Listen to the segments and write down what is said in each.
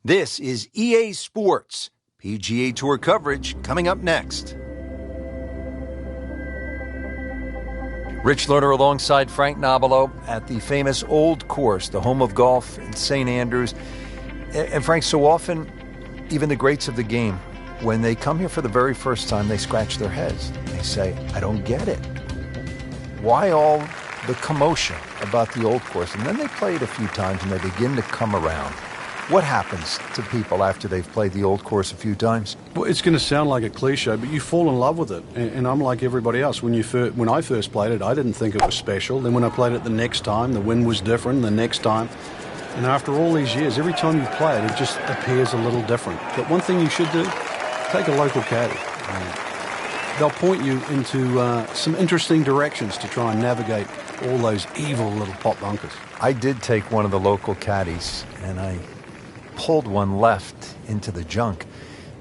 This is EA Sports. PGA Tour coverage coming up next. Rich Lerner alongside Frank Nobilo at the famous Old Course, the home of golf in St. Andrews. And Frank, so often, even the greats of the game, when they come here for the very first time, they scratch their heads. They say, I don't get it. Why all the commotion about the Old Course? And then they play it a few times and they begin to come around. What happens to people after they've played the Old Course a few times? Well, it's going to sound like a cliche, but you fall in love with it. And I'm like everybody else. When I first played it, I didn't think it was special. Then when I played it the next time, the wind was different the next time. And after all these years, every time you play it, it just appears a little different. But one thing you should do, take a local caddy. They'll point you into some interesting directions to try and navigate all those evil little pot bunkers. I did take one of the local caddies, and I pulled one left into the junk.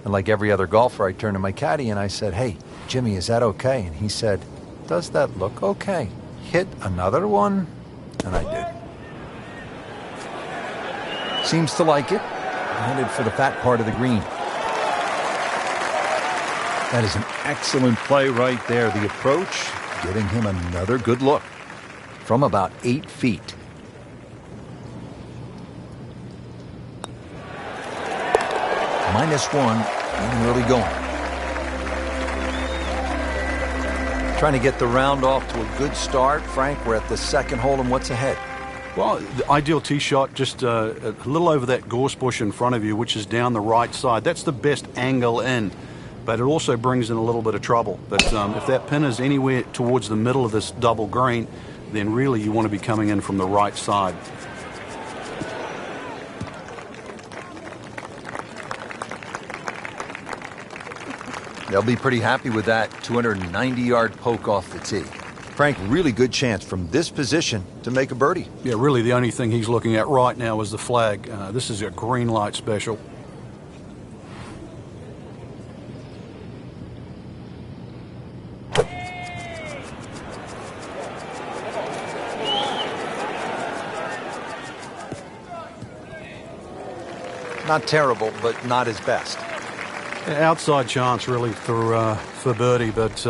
And like every other golfer, I turned to my caddy and I said, hey, Jimmy, is that okay? And he said, does that look okay? Hit another one? And I did. Seems to like it. Headed for the fat part of the green. That is an excellent play right there. The approach, giving him another good look. From about 8 feet. -1 and early going. Trying to get the round off to a good start. Frank, we're at the second hole, and what's ahead? Well, the ideal tee shot, just a little over that gorse bush in front of you, which is down the right side. That's the best angle in, but it also brings in a little bit of trouble. But if that pin is anywhere towards the middle of this double green, then really you want to be coming in from the right side. They'll be pretty happy with that 290-yard poke off the tee. Frank, really good chance from this position to make a birdie. Yeah, really the only thing he's looking at right now is the flag. This is a green light special. Not terrible, but not his best. Outside chance, really, for birdie, but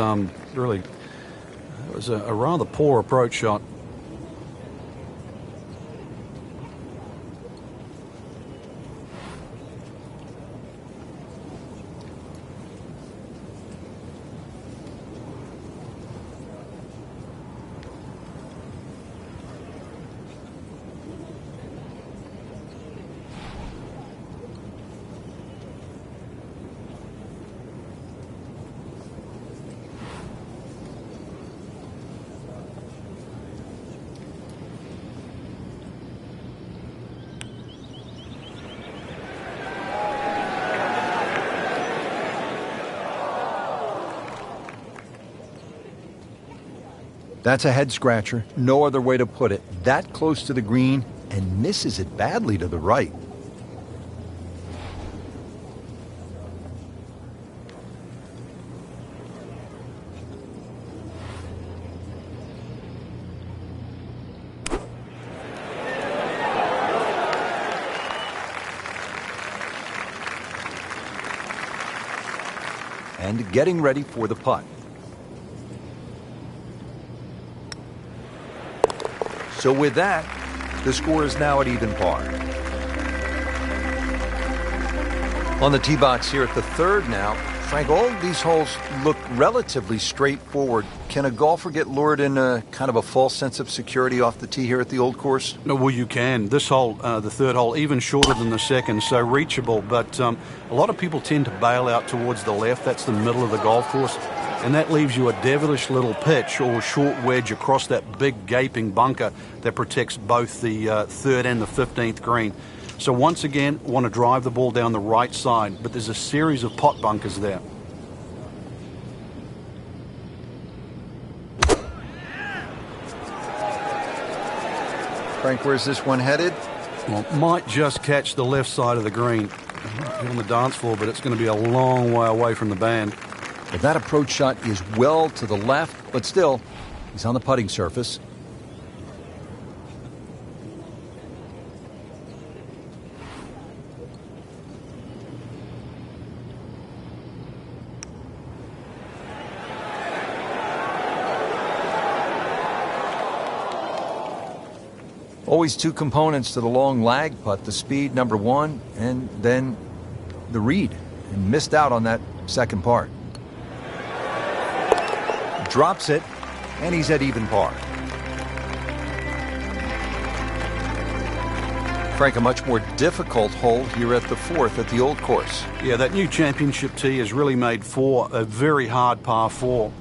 really, it was a rather poor approach shot. That's a head scratcher. No other way to put it. That close to the green and misses it badly to the right. And getting ready for the putt. So with that, the score is now at even par. On the tee box here at the third now, Frank, all of these holes look relatively straightforward. Can a golfer get lured in a kind of a false sense of security off the tee here at the Old Course? No, well, you can. This hole, the third hole, even shorter than the second, so reachable. But a lot of people tend to bail out towards the left. That's the middle of the golf course. And that leaves you a devilish little pitch or short wedge across that big gaping bunker that protects both the third and the 15th green. So once again, want to drive the ball down the right side, but there's a series of pot bunkers there. Frank, where's this one headed? Well, might just catch the left side of the green. Get on the dance floor, but it's going to be a long way away from the band. But that approach shot is well to the left, but still, he's on the putting surface. Always two components to the long lag putt, the speed, number one, and then the read. And missed out on that second part. Drops it, and he's at even par. Frank, a much more difficult hole here at the fourth at the Old Course. Yeah, that new championship tee is really made for a very hard par four.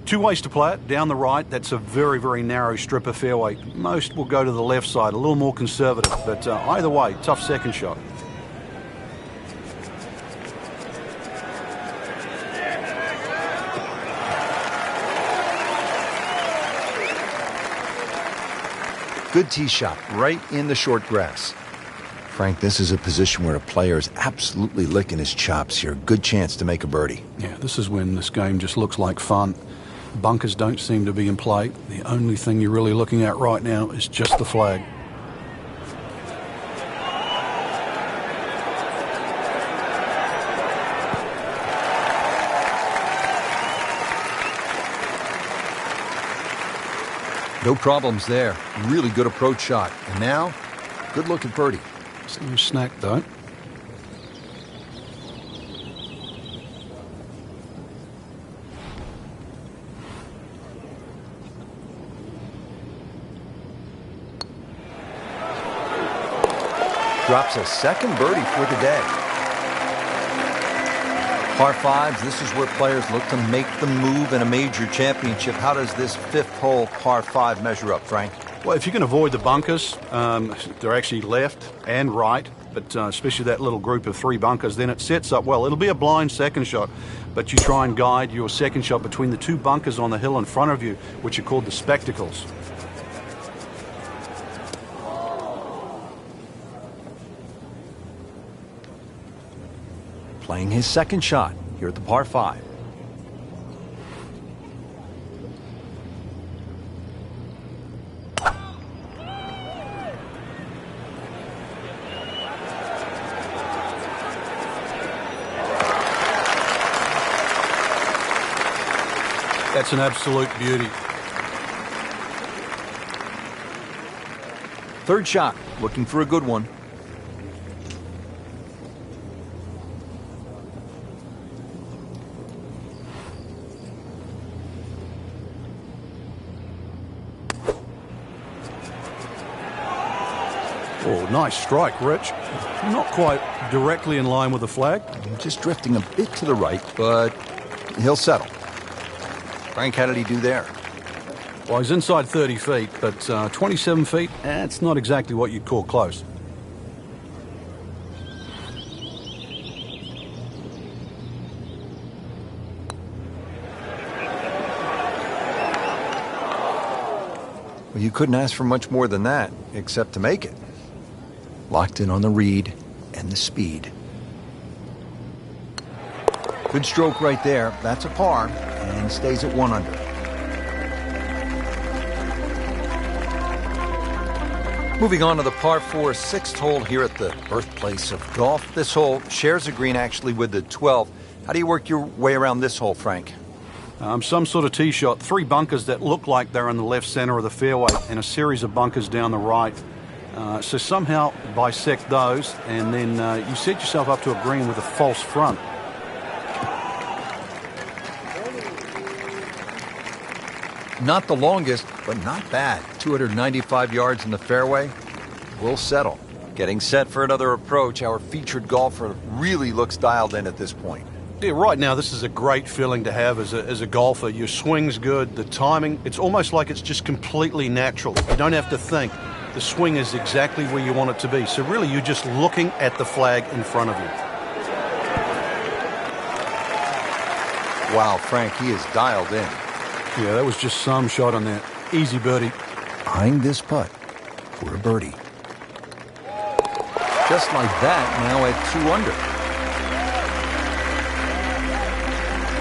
Two ways to play it. Down the right, that's a very, very narrow strip of fairway. Most will go to the left side, a little more conservative, but either way, tough second shot. Good tee shot, right in the short grass. Frank, this is a position where a player is absolutely licking his chops here. Good chance to make a birdie. Yeah, this is when this game just looks like fun. Bunkers don't seem to be in play. The only thing you're really looking at right now is just the flag. No problems there. Really good approach shot. And now, good look at birdie. It's no snack, though. Drops a second birdie for the day. Par fives, this is where players look to make the move in a major championship. How does this fifth hole par five measure up, Frank? Well, if you can avoid the bunkers, they're actually left and right, but especially that little group of three bunkers, then it sets up well. It'll be a blind second shot, but you try and guide your second shot between the two bunkers on the hill in front of you, which are called the spectacles. Playing his second shot here at the par five. That's an absolute beauty. Third shot, looking for a good one. Oh, nice strike, Rich. Not quite directly in line with the flag. Just drifting a bit to the right, but he'll settle. Frank, how did he do there? Well, he's inside 30 feet, but 27 feet, that's not exactly what you'd call close. Well, you couldn't ask for much more than that, except to make it. Locked in on the read and the speed. Good stroke right there. That's a par, and stays at 1 under. Moving on to the par 4 6th hole here at the birthplace of golf. This hole shares a green actually with the 12. How do you work your way around this hole, Frank? Some sort of tee shot. 3 bunkers that look like they're in the left center of the fairway and a series of bunkers down the right. So somehow bisect those, and then you set yourself up to a green with a false front. Not the longest, but not bad. 295 yards in the fairway. We'll settle. Getting set for another approach. Our featured golfer really looks dialed in at this point. Yeah, right now this is a great feeling to have as a golfer. Your swing's good, the timing, it's almost like it's just completely natural. You don't have to think. The swing is exactly where you want it to be. So really you're just looking at the flag in front of you. Wow, Frank, he is dialed in. Yeah, that was just some shot on that. Easy birdie. Eyeing this putt for a birdie. Just like that, now at 2 under.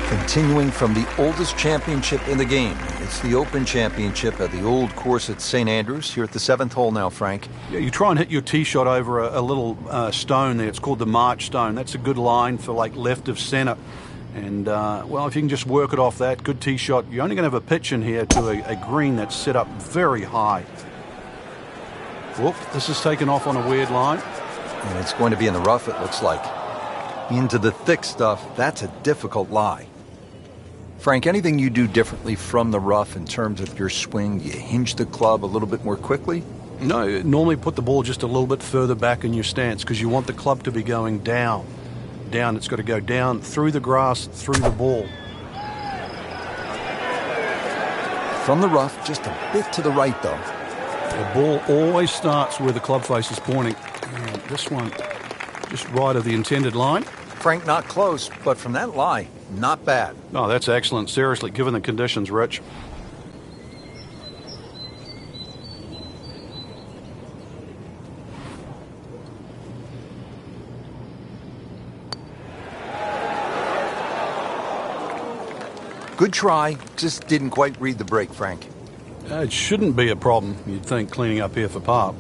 Continuing from the oldest championship in the game. It's the Open Championship at the Old Course at St. Andrews. Here at the 7th hole now, Frank. Yeah, you try and hit your tee shot over a little stone there. It's called the March stone. That's a good line for like left of center. And, well, if you can just work it off that, good tee shot, you're only going to have a pitch in here to a green that's set up very high. Whoop, this is taken off on a weird line. And it's going to be in the rough, it looks like. Into the thick stuff, that's a difficult lie. Frank, anything you do differently from the rough in terms of your swing? You hinge the club a little bit more quickly? No, normally put the ball just a little bit further back in your stance because you want the club to be going down. Down, it's got to go down through the grass, through the ball. From the rough, just a bit to the right, though. The ball always starts where the club face is pointing. And this one, just right of the intended line. Frank, not close, but from that lie, not bad. Oh, that's excellent. Seriously, given the conditions, Rich. Good try, just didn't quite read the break, Frank. It shouldn't be a problem, you'd think, cleaning up here for par.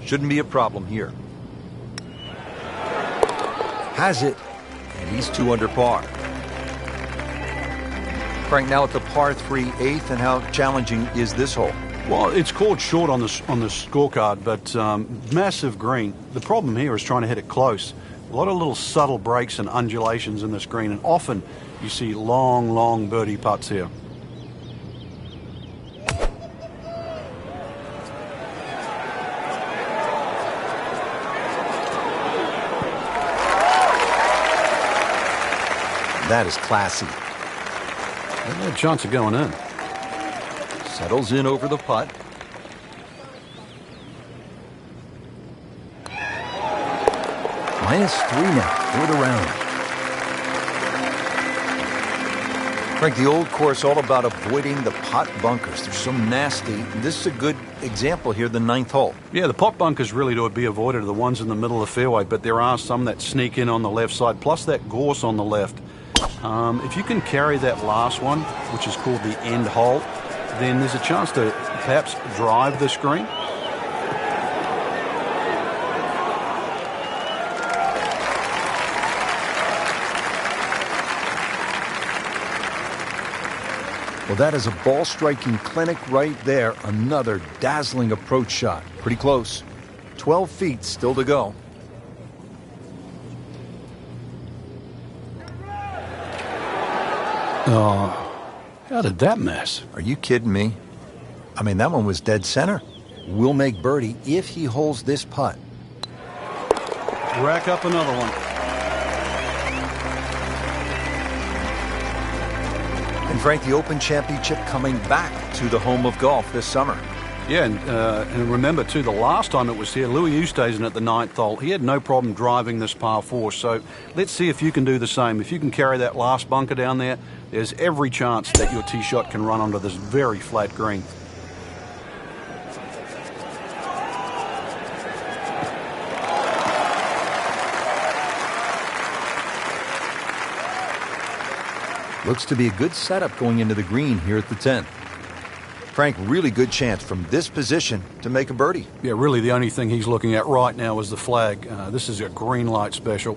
Shouldn't be a problem here. Has it, and he's 2 under par. Frank, now at the par 3 8th, and how challenging is this hole? Well, it's called short on the scorecard, but massive green. The problem here is trying to hit it close. A lot of little subtle breaks and undulations in this green, and often you see long, long birdie putts here. That is classy. A chance of going in. Settles in over the putt. -3 now for the round. Frank, the Old Course all about avoiding the pot bunkers. They're so nasty. This is a good example here, the 9th hole. Yeah, the pot bunkers really to be avoided are the ones in the middle of the fairway, but there are some that sneak in on the left side, plus that gorse on the left. If you can carry that last one, which is called the end hole, then there's a chance to perhaps drive this green. Well, that is a ball-striking clinic right there. Another dazzling approach shot. Pretty close. 12 feet still to go. Oh, how did that miss? Are you kidding me? I mean, that one was dead center. Will make birdie if he holds this putt. Rack up another one. And Frank, the Open Championship coming back to the home of golf this summer. Yeah, and remember, too, the last time it was here, Louis Oosthuizen at the 9th hole, he had no problem driving this par 4. So let's see if you can do the same. If you can carry that last bunker down there, there's every chance that your tee shot can run onto this very flat green. Looks to be a good setup going into the green here at the 10th. Frank, really good chance from this position to make a birdie. Yeah, really the only thing he's looking at right now is the flag. This is a green light special.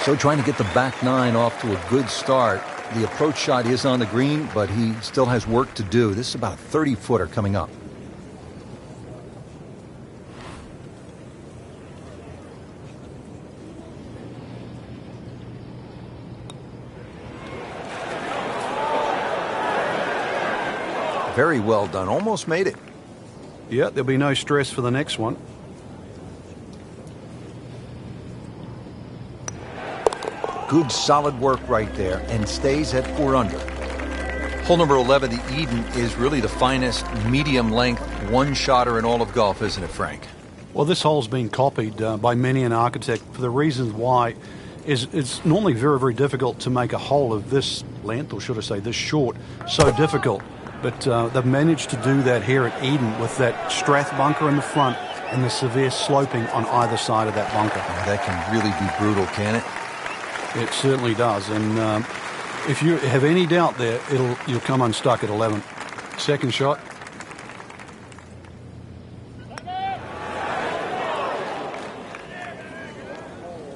So trying to get the back nine off to a good start. The approach shot is on the green, but he still has work to do. This is about a 30-footer coming up. Very well done. Almost made it. Yeah, there'll be no stress for the next one. Good solid work right there, and stays at 4 under. Hole number 11, the Eden, is really the finest medium-length one-shotter in all of golf, isn't it, Frank? Well, this hole's been copied by many an architect for the reasons why it's normally very, very difficult to make a hole of this length, or should I say this short, so difficult. But they've managed to do that here at Eden with that Strath bunker in the front and the severe sloping on either side of that bunker. Oh, that can really be brutal, can it? It certainly does, and if you have any doubt there, you'll come unstuck at 11. Second shot.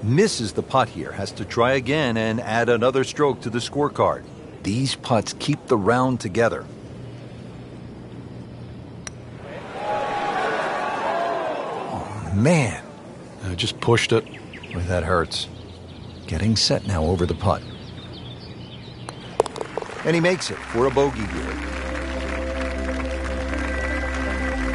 Misses the putt here, has to try again and add another stroke to the scorecard. These putts keep the round together. Oh, man. Just pushed it. Boy, that hurts. Getting set now over the putt. And he makes it for a bogey here.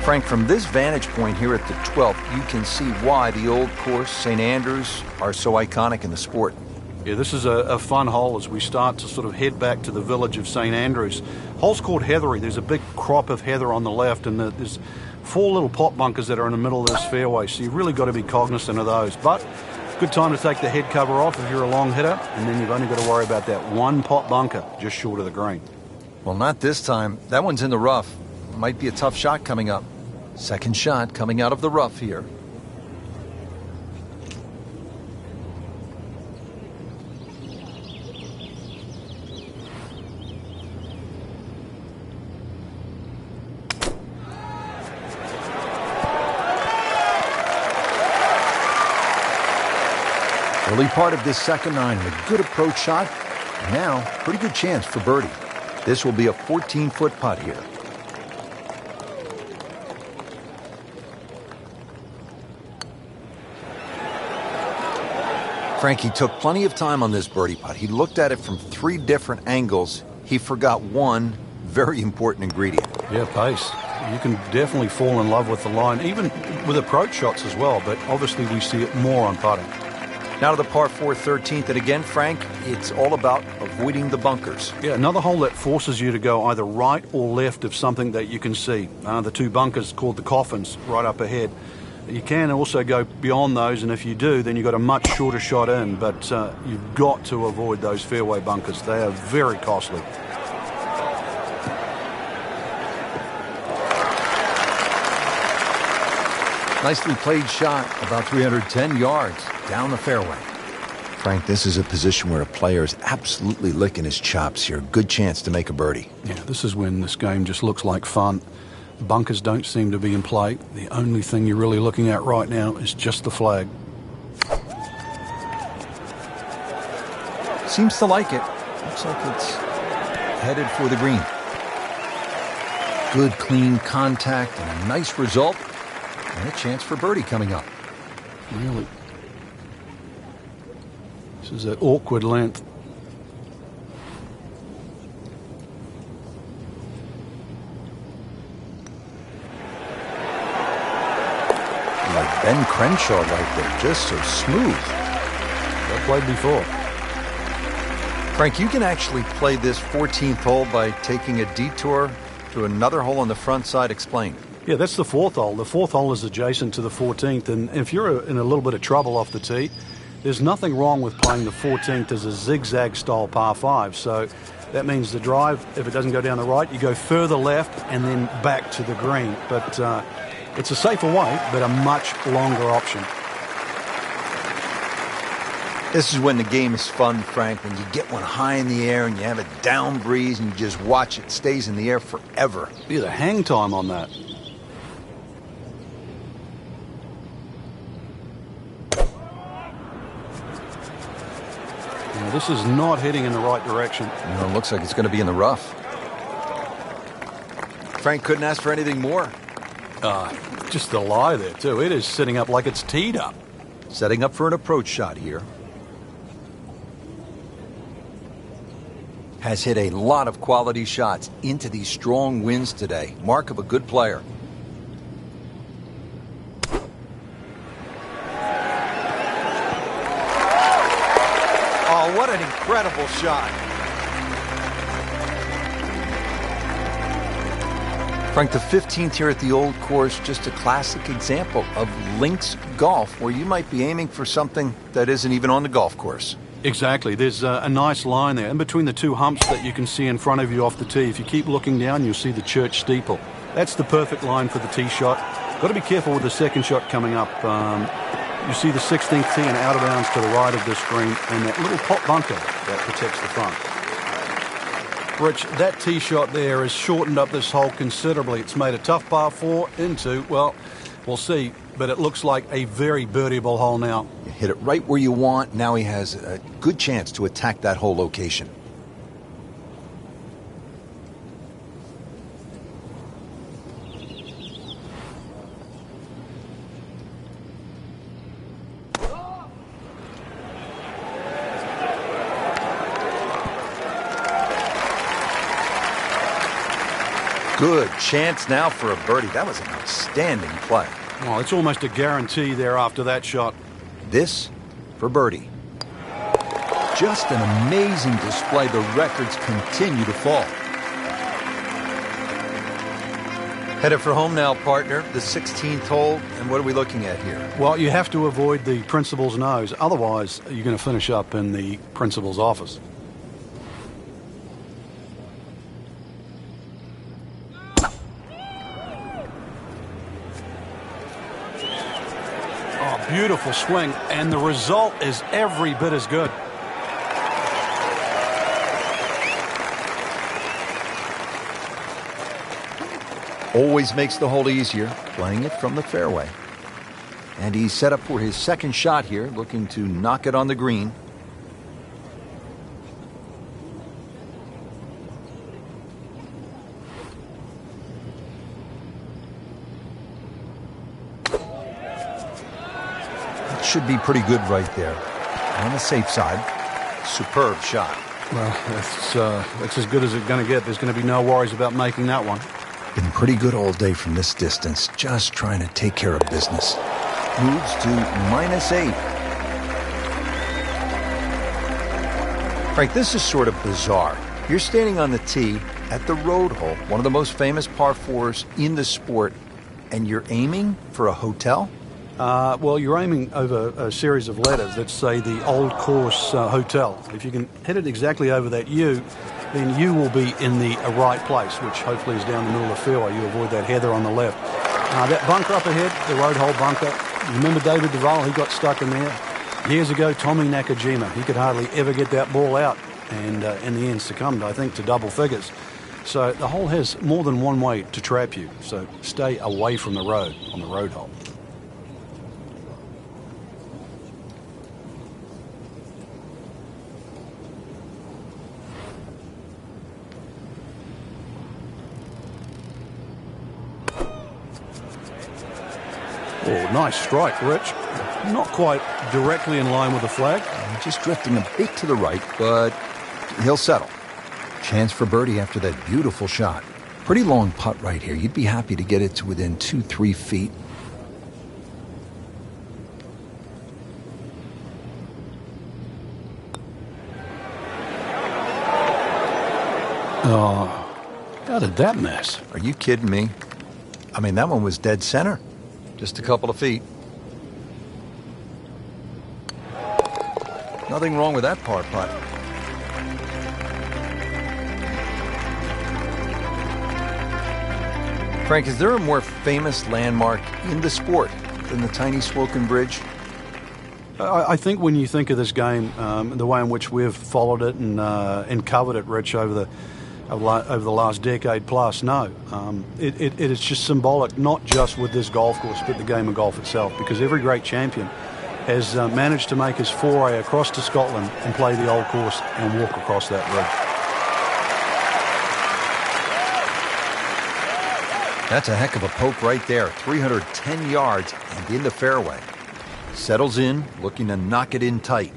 Frank, from this vantage point here at the 12th, you can see why the old course, St. Andrews, are so iconic in the sport. Yeah, this is a fun hole as we start to sort of head back to the village of St. Andrews. Hole's called Heathery. There's a big crop of heather on the left, and there's 4 little pot bunkers that are in the middle of this fairway, so you've really got to be cognizant of those. But good time to take the head cover off if you're a long hitter, and then you've only got to worry about that one pot bunker just short of the green. Well, not this time. That one's in the rough. Might be a tough shot coming up. Second shot coming out of the rough here. Early part of this second nine, a good approach shot. And now, pretty good chance for birdie. This will be a 14-foot putt here. Frankie took plenty of time on this birdie putt. He looked at it from 3 different angles. He forgot one very important ingredient. Yeah, pace. You can definitely fall in love with the line, even with approach shots as well, but obviously we see it more on putting. Now to the par 4 13th, and again, Frank, it's all about avoiding the bunkers. Yeah, another hole that forces you to go either right or left of something that you can see. The 2 bunkers called the coffins right up ahead. You can also go beyond those, and if you do, then you've got a much shorter shot in, but you've got to avoid those fairway bunkers. They are very costly. Nicely played shot, about 310 yards down the fairway. Frank, this is a position where a player is absolutely licking his chops here. Good chance to make a birdie. Yeah, this is when this game just looks like fun. Bunkers don't seem to be in play. The only thing you're really looking at right now is just the flag. Seems to like it. Looks like it's headed for the green. Good, clean contact and a nice result. And a chance for birdie coming up. Really. This is an awkward length. Like Ben Crenshaw right there, just so smooth. Well played before. Frank, you can actually play this 14th hole by taking a detour to another hole on the front side. Explain. Yeah, that's the fourth hole. The fourth hole is adjacent to the 14th, and if you're in a little bit of trouble off the tee, there's nothing wrong with playing the 14th as a zigzag style par 5. So that means the drive, if it doesn't go down the right, you go further left and then back to the green. But it's a safer way, but a much longer option. This is when the game is fun, Frank, when you get one high in the air and you have a down breeze and you just watch it stays in the air forever. Yeah, the hang time on that. This is not heading in the right direction. No, it looks like it's going to be in the rough. Frank couldn't ask for anything more. Just the lie there, too. It is sitting up like it's teed up. Setting up for an approach shot here. Has hit a lot of quality shots into these strong winds today. Mark of a good player. Oh, what an incredible shot. Frank, the 15th here at the Old Course, just a classic example of links golf, where you might be aiming for something that isn't even on the golf course. Exactly. There's a nice line there in between the two humps that you can see in front of you off the tee. If you keep looking down, you'll see the church steeple. That's the perfect line for the tee shot. Got to be careful with the second shot coming up. You see the 16th tee and out of bounds to the right of this green, and that little pot bunker that protects the front. Rich, that tee shot there has shortened up this hole considerably. It's made a tough par 4 into, well, we'll see, but it looks like a very birdieable hole now. You hit it right where you want. Now he has a good chance to attack that whole location. Good chance now for a birdie. That was an outstanding play. Well, it's almost a guarantee there after that shot. This for birdie. Just an amazing display. The records continue to fall. Headed for home now, partner. The 16th hole. And what are we looking at here? Well, you have to avoid the principal's nose. Otherwise, you're going to finish up in the principal's office. Beautiful swing, and the result is every bit as good. Always makes the hole easier, playing it from the fairway. And he's set up for his second shot here, looking to knock it on the green. Should be pretty good right there. On the safe side. Superb shot. Well, that's as good as it's going to get. There's going to be no worries about making that one. Been pretty good all day from this distance. Just trying to take care of business. Moves to -8. Frank, this is sort of bizarre. You're standing on the tee at the road hole, one of the most famous par 4s in the sport, and you're aiming for a hotel? Well, you're aiming over a series of letters that say the Old Course Hotel. If you can hit it exactly over that U, then you will be in the right place, which hopefully is down the middle of the fairway. You avoid that heather on the left. That bunker up ahead, the road hole bunker, you remember David Duval? He got stuck in there. Years ago, Tommy Nakajima, he could hardly ever get that ball out, and in the end succumbed, I think, to double figures. So the hole has more than one way to trap you, so stay away from the road on the road hole. Oh, nice strike, Rich. Not quite directly in line with the flag. Just drifting a bit to the right, but he'll settle. Chance for birdie after that beautiful shot. Pretty long putt right here. You'd be happy to get it to within 2-3 feet. Oh, how did that miss? Are you kidding me? I mean, that one was dead center. Just a couple of feet. Nothing wrong with that par putt. Frank, is there a more famous landmark in the sport than the tiny Swoken Bridge? I think when you think of this game, the way in which we've followed it and covered it, Rich, over the last decade plus, no. It is just symbolic, not just with this golf course, but the game of golf itself, because every great champion has managed to make his foray across to Scotland and play the old course and walk across that bridge. That's a heck of a poke right there. 310 yards and in the fairway. Settles in, looking to knock it in tight.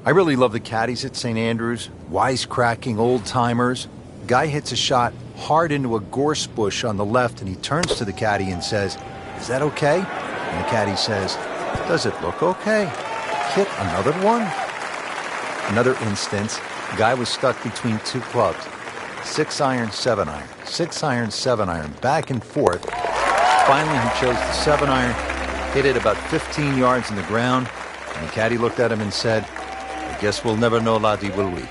I really love the caddies at St. Andrews. Wisecracking old-timers. Guy hits a shot hard into a gorse bush on the left, and he turns to the caddy and says, "Is that okay?" And the caddy says, "Does it look okay?" Hit another one. Another instance, Guy was stuck between two clubs. 6-iron, 7-iron, 6-iron, 7-iron, back and forth. Finally, he chose the 7-iron, hit it about 15 yards in the ground, and the caddy looked at him and said, "I guess we'll never know, laddie, will we?"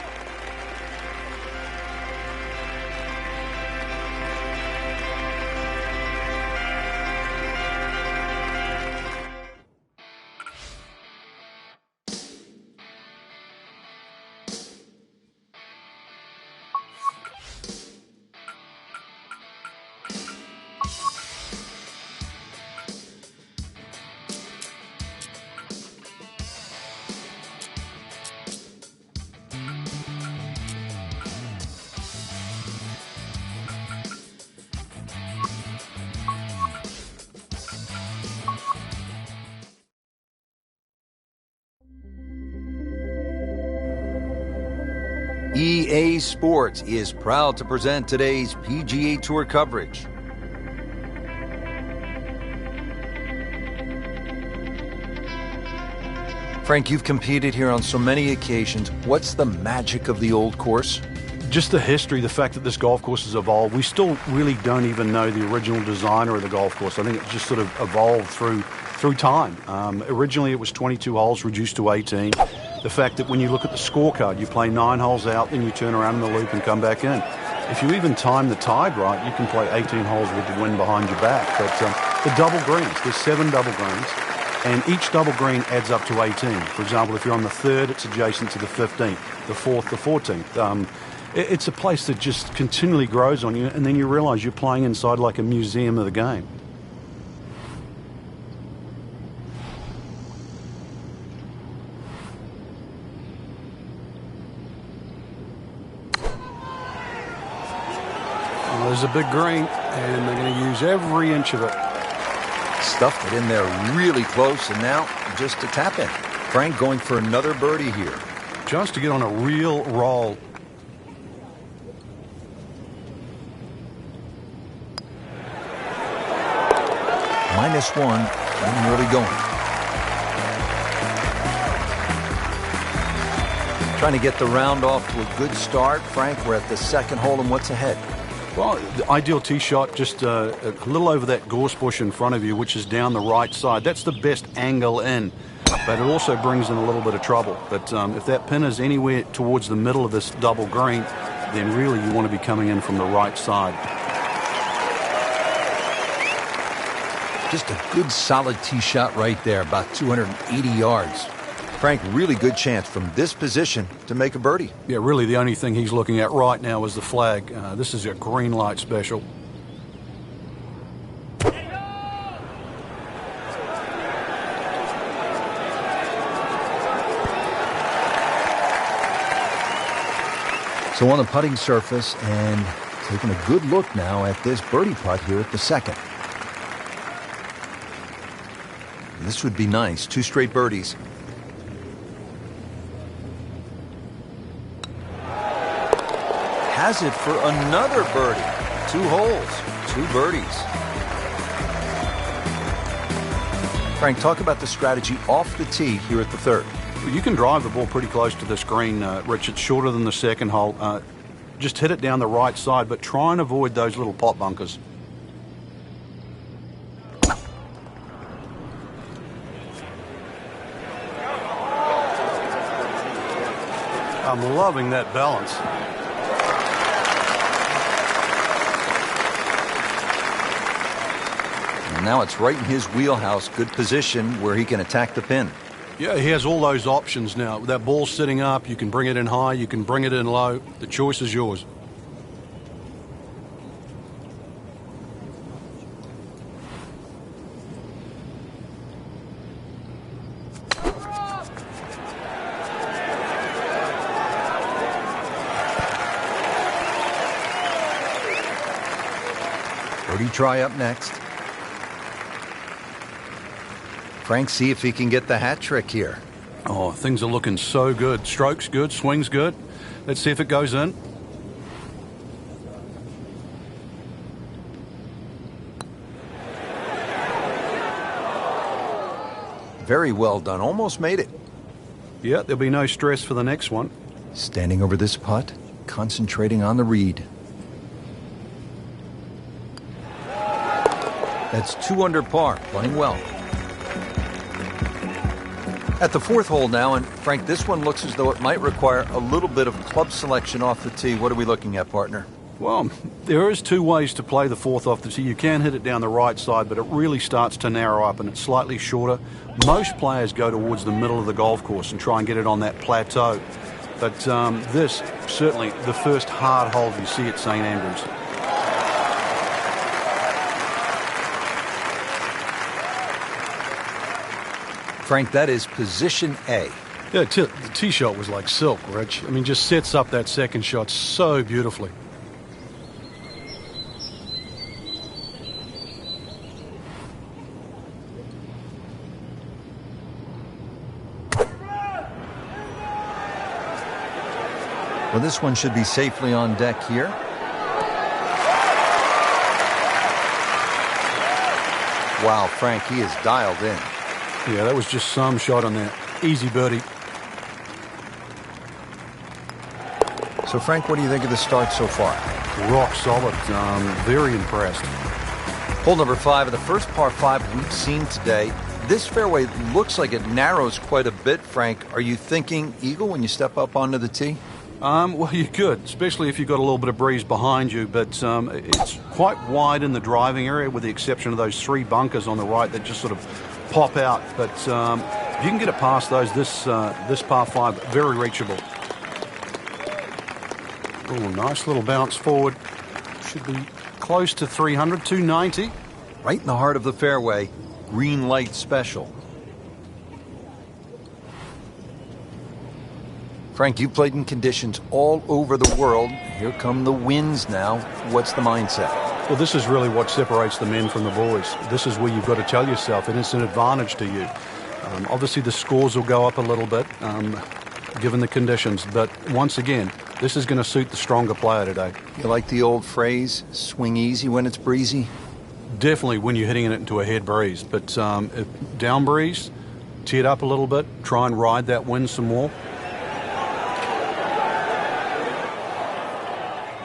EA Sports is proud to present today's PGA Tour coverage. Frank, you've competed here on so many occasions. What's the magic of the old course? Just the history, the fact that this golf course has evolved. We still really don't even know the original designer of the golf course. I think it just sort of evolved through time. Originally it was 22 holes reduced to 18. The fact that when you look at the scorecard, you play 9 holes out, then you turn around in the loop and come back in. If you even time the tide right, you can play 18 holes with the wind behind your back. But the double greens, there's 7 double greens, and each double green adds up to 18. For example, if you're on the 3rd, it's adjacent to the 15th, the 4th, the 14th. It's a place that just continually grows on you, and then you realize you're playing inside like a museum of the game. Well, there's a big green, and they're going to use every inch of it. Stuffed it in there really close, and now just a tap in. Frank going for another birdie here. Just to get on a real roll. -1, and really going. Trying to get the round off to a good start. Frank, we're at the 2nd hole, and what's ahead? Well, the ideal tee shot, just a little over that gorse bush in front of you, which is down the right side. That's the best angle in, but it also brings in a little bit of trouble. But if that pin is anywhere towards the middle of this double green, then really you want to be coming in from the right side. Just a good solid tee shot right there, about 280 yards. Frank, really good chance from this position to make a birdie. Yeah, really the only thing he's looking at right now is the flag. This is a green light special. So on the putting surface, and taking a good look now at this birdie putt here at the 2nd. This would be nice. 2 straight birdies. Has it for another birdie. 2 holes, 2 birdies. Frank, talk about the strategy off the tee here at the 3rd. You can drive the ball pretty close to this green, Rich. It's shorter than the 2nd hole. Just hit it down the right side, but try and avoid those little pot bunkers. I'm loving that balance. And now it's right in his wheelhouse. Good position where he can attack the pin. Yeah, he has all those options now. That ball's sitting up, you can bring it in high, you can bring it in low. The choice is yours. Birdie try up next. Frank, see if he can get the hat trick here. Oh, things are looking so good. Stroke's good, swing's good. Let's see if it goes in. Very well done. Almost made it. Yeah, there'll be no stress for the next one. Standing over this putt, concentrating on the read. That's 2 under par, playing well. At the 4th hole now, and Frank, this one looks as though it might require a little bit of club selection off the tee. What are we looking at, partner? Well, there is 2 ways to play the 4th off the tee. You can hit it down the right side, but it really starts to narrow up and it's slightly shorter. Most players go towards the middle of the golf course and try and get it on that plateau. But this, certainly the first hard hole you see at St Andrews. Frank, that is position A. Yeah, the tee shot was like silk, Rich. I mean, just sets up that second shot so beautifully. Well, this one should be safely on deck here. Wow, Frank, he is dialed in. Yeah, that was just some shot on that. Easy birdie. So, Frank, what do you think of the start so far? Rock solid. Very impressed. Hole number 5 of the first par 5 we've seen today. This fairway looks like it narrows quite a bit, Frank. Are you thinking eagle when you step up onto the tee? Well, you could, especially if you've got a little bit of breeze behind you, but it's quite wide in the driving area with the exception of those 3 bunkers on the right that just sort of pop out. But if you can get it past those, this par 5, very reachable. Oh, nice little bounce forward. Should be close to 300, 290. Right in the heart of the fairway. Green light special. Frank, you played in conditions all over the world. Here come the winds now. What's the mindset? Well, this is really what separates the men from the boys. This is where you've got to tell yourself, and it's an advantage to you. Obviously, the scores will go up a little bit, given the conditions. But once again, this is going to suit the stronger player today. You like the old phrase, swing easy when it's breezy? Definitely when you're hitting it into a head breeze. But if down breeze, tee it up a little bit, try and ride that wind some more.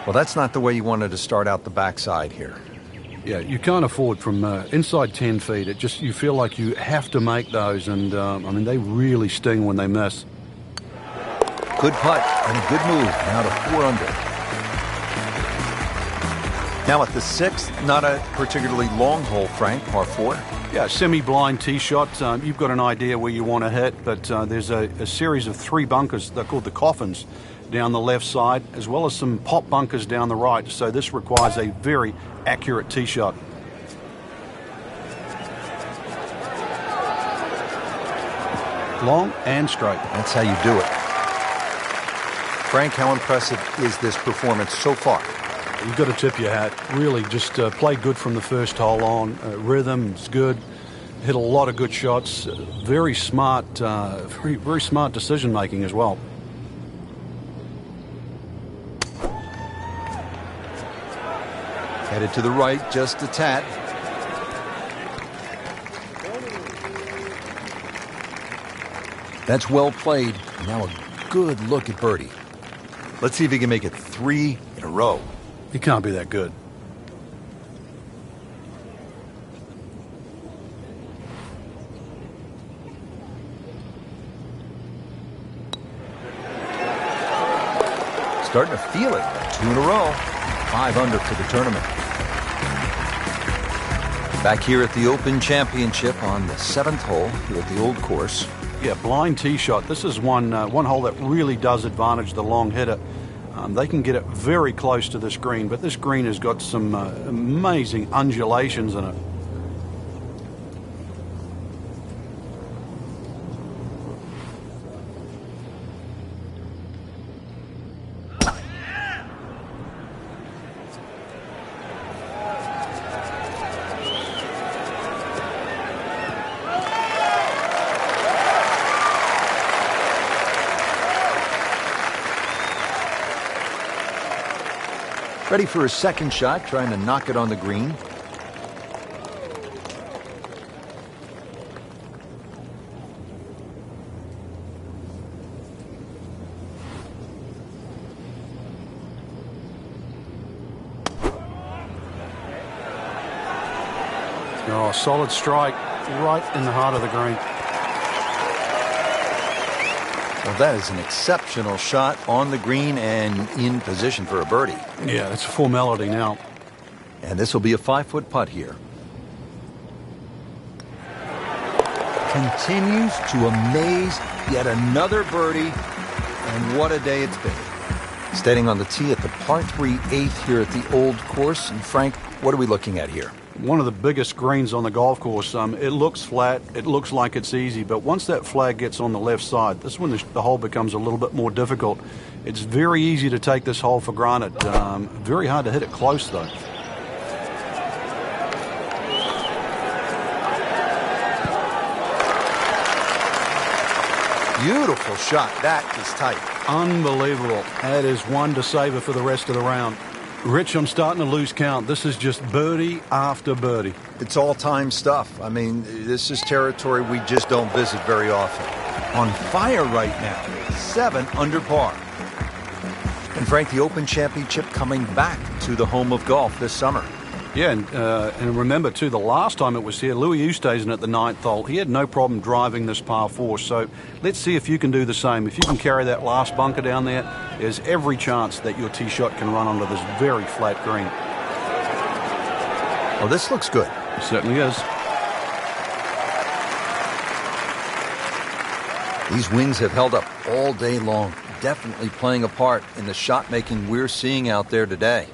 Well, that's not the way you wanted to start out the backside here. Yeah, you can't afford from inside 10 feet. You feel like you have to make those, and I mean, they really sting when they miss. Good putt and a good move. Now to 4 under. Now at the 6th, not a particularly long hole, Frank, par 4. Yeah, semi-blind tee shot. You've got an idea where you want to hit, but there's a series of 3 bunkers. They're called the coffins down the left side, as well as some pop bunkers down the right. So this requires a very accurate tee shot. Long and straight. That's how you do it. Frank, how impressive is this performance so far? You've got to tip your hat. Really just play good from the first hole on. Rhythm's good. Hit a lot of good shots. Very smart, very smart decision making as well. Headed to the right, just a tad. That's well played. Now a good look at birdie. Let's see if he can make it 3 in a row. He can't be that good. Starting to feel it. 2 in a row. 5 under for the tournament. Back here at the Open Championship on the 7th hole here at the Old Course. Yeah, blind tee shot. This is one hole that really does advantage the long hitter. They can get it very close to this green, but this green has got some amazing undulations in it. Ready for his second shot, trying to knock it on the green. Oh, solid strike right in the heart of the green. Well, that is an exceptional shot on the green and in position for a birdie. Yeah, it's a formality now. And this will be a 5-foot putt here. Continues to amaze. Yet another birdie. And what a day it's been. Standing on the tee at the par 3 8th here at the Old Course. And Frank, what are we looking at here? One of the biggest greens on the golf course. It looks flat. It looks like it's easy. But once that flag gets on the left side, this is when the hole becomes a little bit more difficult. It's very easy to take this hole for granted. Very hard to hit it close, though. Beautiful shot. That is tight. Unbelievable. That is one to savor for the rest of the round. Rich, I'm starting to lose count. This is just birdie after birdie. It's all-time stuff. I mean, this is territory we just don't visit very often. On fire right now. 7 under par. And Frank, the Open Championship coming back to the home of golf this summer. Yeah, and remember, too, the last time it was here, Louis Oosthuizen at the 9th hole, he had no problem driving this par 4. So let's see if you can do the same. If you can carry that last bunker down there, there's every chance that your tee shot can run onto this very flat green. Well, this looks good. It certainly is. These winds have held up all day long, definitely playing a part in the shot making we're seeing out there today.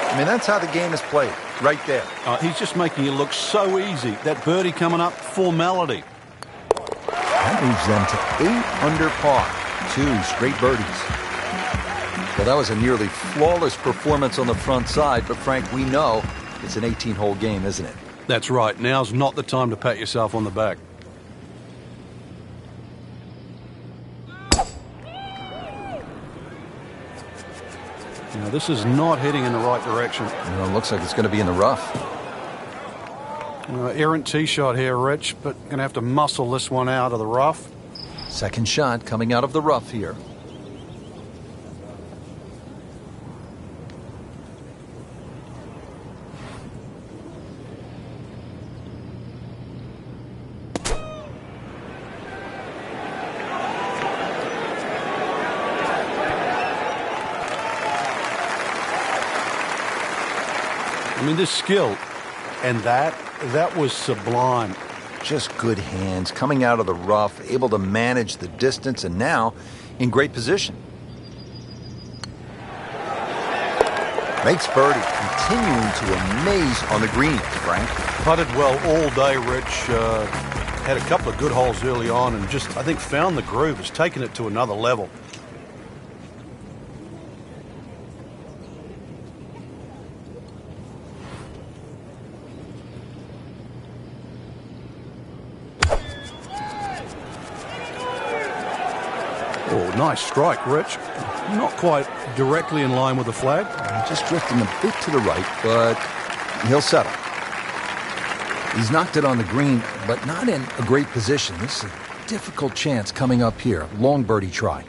I mean, that's how the game is played, right there. He's just making it look so easy. That birdie coming up, formality. That moves them to 8 under par. 2 straight birdies. Well, that was a nearly flawless performance on the front side, but Frank, we know it's an 18-hole game, isn't it? That's right. Now's not the time to pat yourself on the back. Now, this is not heading in the right direction. It looks like it's going to be in the rough. Errant tee shot here, Rich, but going to have to muscle this one out of the rough. Second shot coming out of the rough here. I mean, this skill, and that was sublime. Just good hands, coming out of the rough, able to manage the distance, and now in great position. Makes birdie, continuing to amaze on the greens, Frank. Putted well all day, Rich. Had a couple of good holes early on and just, I think, found the groove. Has taken it to another level. Nice strike, Rich. Not quite directly in line with the flag. Just drifting a bit to the right, but he'll settle. He's knocked it on the green, but not in a great position. This is a difficult chance coming up here. Long birdie try.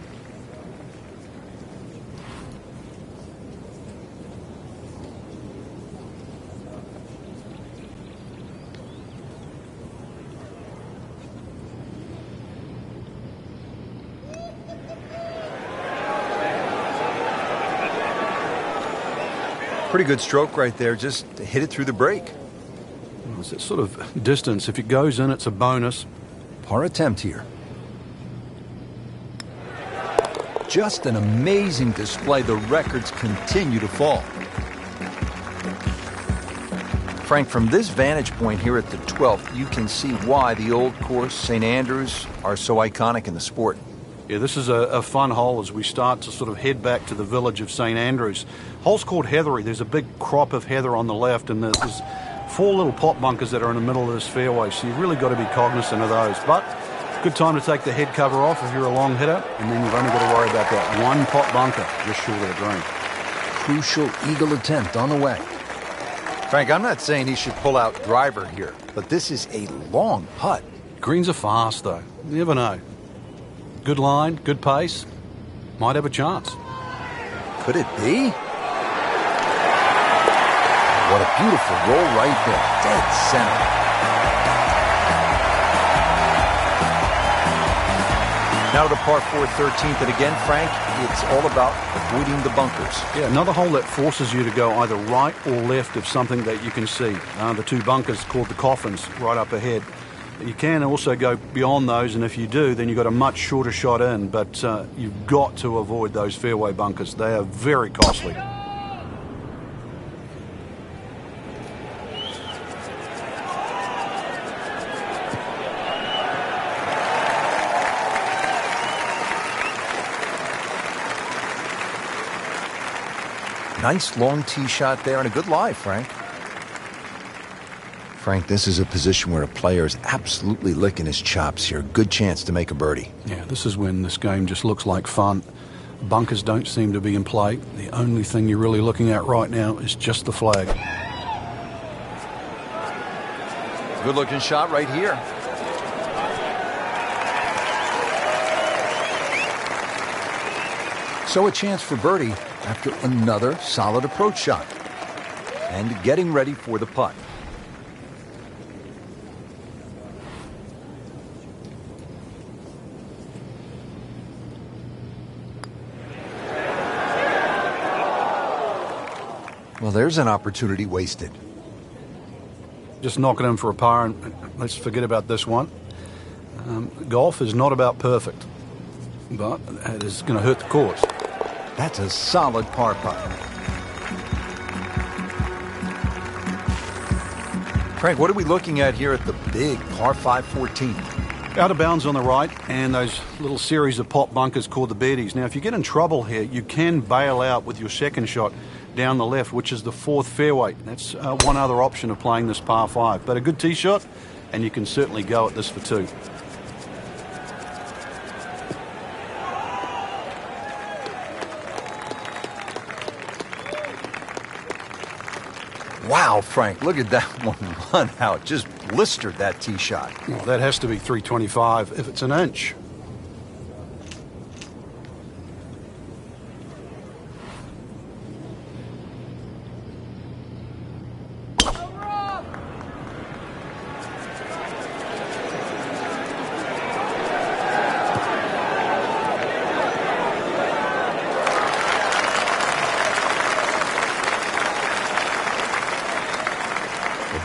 Pretty good stroke right there, just hit it through the break. It's that sort of distance. If it goes in, it's a bonus. Par attempt here. Just an amazing display. The records continue to fall. Frank, from this vantage point here at the 12th, you can see why the old course, St. Andrews, are so iconic in the sport. Yeah, this is a fun hole as we start to sort of head back to the village of St. Andrews. Hole's called Heathery. There's a big crop of heather on the left, and there's 4 little pot bunkers that are in the middle of this fairway, so you've really got to be cognizant of those. But good time to take the head cover off if you're a long hitter, and then you've only got to worry about that one pot bunker just short of the green. Crucial eagle attempt on the way. Frank, I'm not saying he should pull out driver here, but this is a long putt. Greens are fast, though. You never know. Good line, good pace. Might have a chance. Could it be? What a beautiful roll right there. Dead center. Now to the par 4 13th, and again, Frank, it's all about avoiding the bunkers. Yeah, another hole that forces you to go either right or left of something that you can see. The 2 bunkers called the coffins right up ahead. You can also go beyond those, and if you do, then you've got a much shorter shot in, but you've got to avoid those fairway bunkers. They are very costly. Nice long tee shot there and a good lie, Frank. Frank, this is a position where a player is absolutely licking his chops here. Good chance to make a birdie. Yeah, this is when this game just looks like fun. Bunkers don't seem to be in play. The only thing you're really looking at right now is just the flag. Good looking shot right here. So a chance for birdie after another solid approach shot. And getting ready for the putt. Well, there's an opportunity wasted. Just knock it in for a par, and let's forget about this one. Golf is not about perfect, but it is going to hurt the course. That's a solid par putt. Frank, what are we looking at here at the big par 5 14th? Out of bounds on the right, and those little series of pot bunkers called the birdies. Now, if you get in trouble here, you can bail out with your second shot down the left, which is the 4th fairway. That's one other option of playing this par 5. But a good tee shot, and you can certainly go at this for 2. Wow, Frank, look at that one run out. Just blistered that tee shot. Well, that has to be 325 if it's an inch.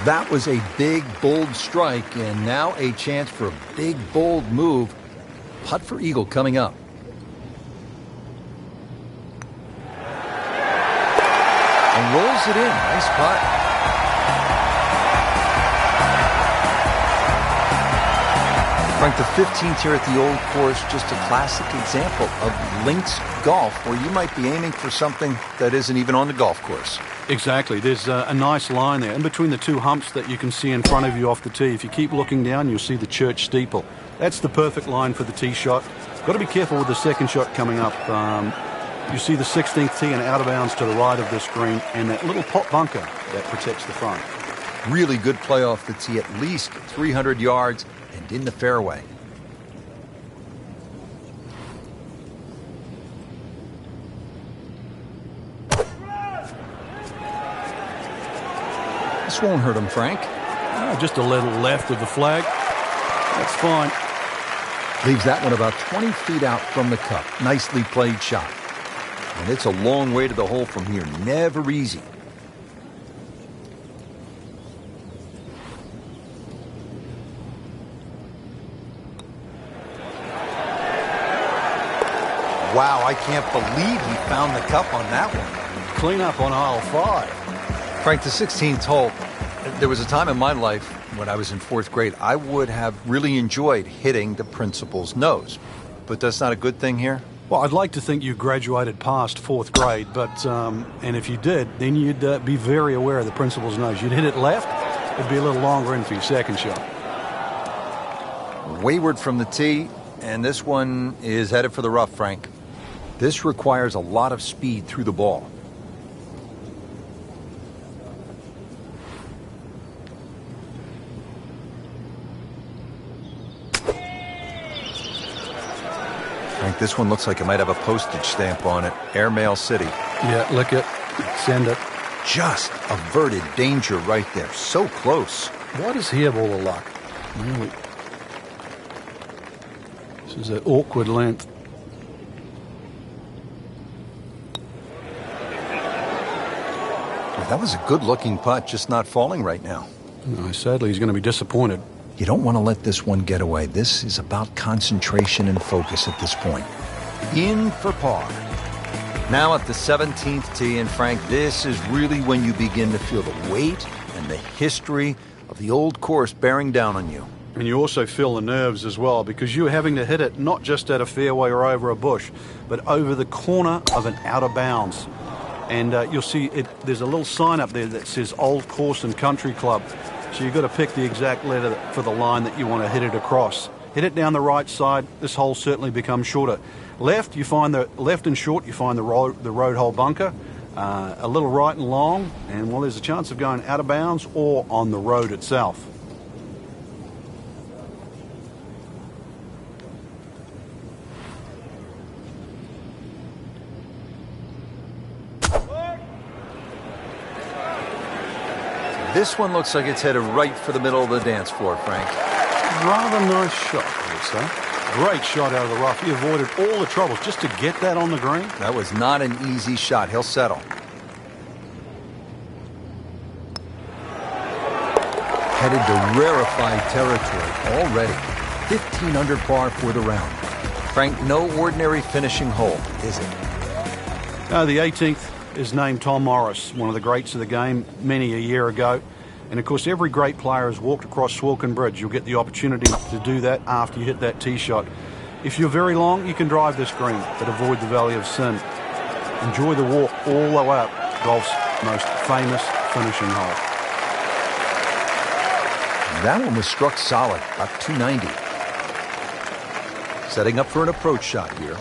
That was a big, bold strike, and now a chance for a big, bold move. Putt for eagle coming up. And rolls it in. Nice putt. Frank, the 15th here at the old course, just a classic example of links golf, where you might be aiming for something that isn't even on the golf course. Exactly. There's a nice line there in between the 2 humps that you can see in front of you off the tee. If you keep looking down, you'll see the church steeple. That's the perfect line for the tee shot. Got to be careful with the second shot coming up. You see the 16th tee and out of bounds to the right of this green, and that little pot bunker that protects the front. Really good play off the tee, at least 300 yards and in the fairway. This won't hurt him, Frank. Just a little left of the flag. That's fine. Leaves that one about 20 feet out from the cup. Nicely played shot. And it's a long way to the hole from here. Never easy. Wow, I can't believe he found the cup on that one. Clean up on aisle 5. Frank, the 16th hole, there was a time in my life when I was in 4th grade, I would have really enjoyed hitting the principal's nose. But that's not a good thing here? Well, I'd like to think you graduated past 4th grade, but and if you did, then you'd be very aware of the principal's nose. You'd hit it left, it'd be a little longer in for your second shot. Wayward from the tee, and this one is headed for the rough, Frank. This requires a lot of speed through the ball. Frank, this one looks like it might have a postage stamp on it. Airmail City. Yeah, lick it. Send it. Just averted danger right there. So close. Why does he have all the luck? Really? This is an awkward length. Well, that was a good-looking putt, just not falling right now. No, sadly, he's going to be disappointed. You don't want to let this one get away. This is about concentration and focus at this point. In for par. Now at the 17th tee, and Frank, this is really when you begin to feel the weight and the history of the old course bearing down on you. And you also feel the nerves as well, because you're having to hit it not just at a fairway or over a bush, but over the corner of an out of bounds. And you'll see there's a little sign up there that says Old Course and Country Club. So you've got to pick the exact letter for the line that you want to hit it across. Hit it down the right side, this hole certainly becomes shorter. Left, you find the left and short, you find the road hole bunker. A little right and long, and well, there's a chance of going out of bounds or on the road itself. This one looks like it's headed right for the middle of the dance floor, Frank. Rather nice shot, I would say. Great shot out of the rough. He avoided all the troubles just to get that on the green. That was not an easy shot. He'll settle. Headed to rarefied territory already. 15 under par for the round. Frank, no ordinary finishing hole, is it? The 18th is named Tom Morris, one of the greats of the game many a year ago. And of course, every great player has walked across Swilcan Bridge. You'll get the opportunity to do that after you hit that tee shot. If you're very long, you can drive this green, but avoid the Valley of Sin. Enjoy the walk all the way up golf's most famous finishing hole. That one was struck solid, about 290. Setting up for an approach shot here.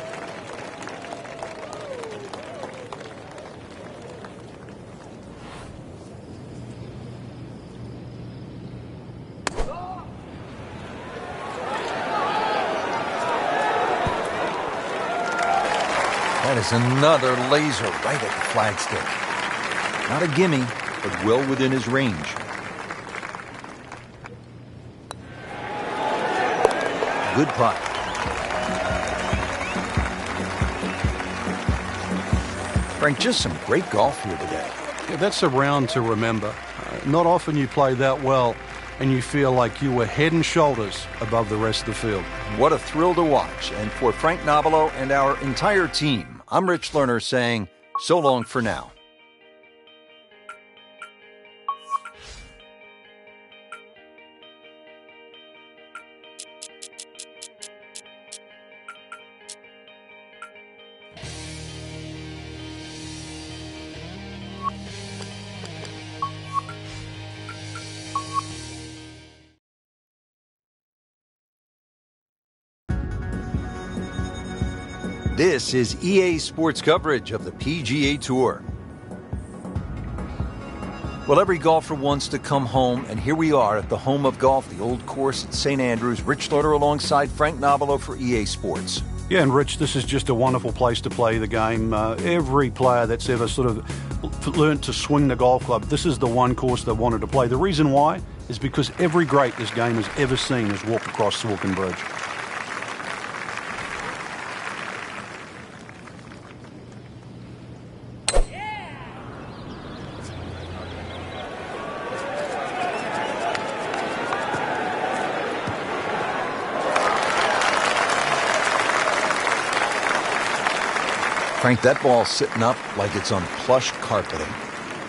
That is another laser right at the flagstick. Not a gimme, but well within his range. Good putt. Frank, just some great golf here today. Yeah, that's a round to remember. Not often you play that well and you feel like you were head and shoulders above the rest of the field. What a thrill to watch. And for Frank Nobilo and our entire team, I'm Rich Lerner saying so long for now. This is EA Sports coverage of the PGA Tour. Well, every golfer wants to come home, and here we are at the home of golf, the old course at St. Andrews. Rich Loader alongside Frank Nobilo for EA Sports. Yeah, and Rich, this is just a wonderful place to play the game. Every player that's ever sort of learned to swing the golf club, this is the one course they wanted to play. The reason why is because every great this game has ever seen has walked across Saucon Bridge. Frank, that ball's sitting up like it's on plush carpeting.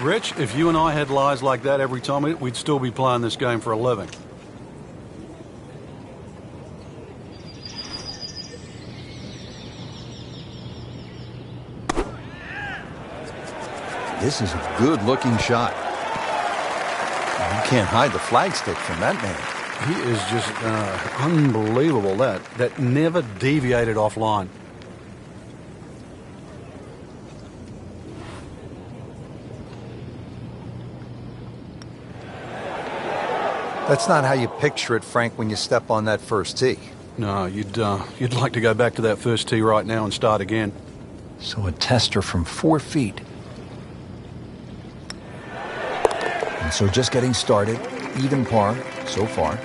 Rich, if you and I had lies like that every time, we'd still be playing this game for a living. This is a good-looking shot. You can't hide the flagstick from that man. He is just unbelievable. That never deviated offline. That's not how you picture it, Frank, when you step on that first tee. No, you'd like to go back to that first tee right now and start again. So a tester from 4 feet. And so just getting started, even par so far.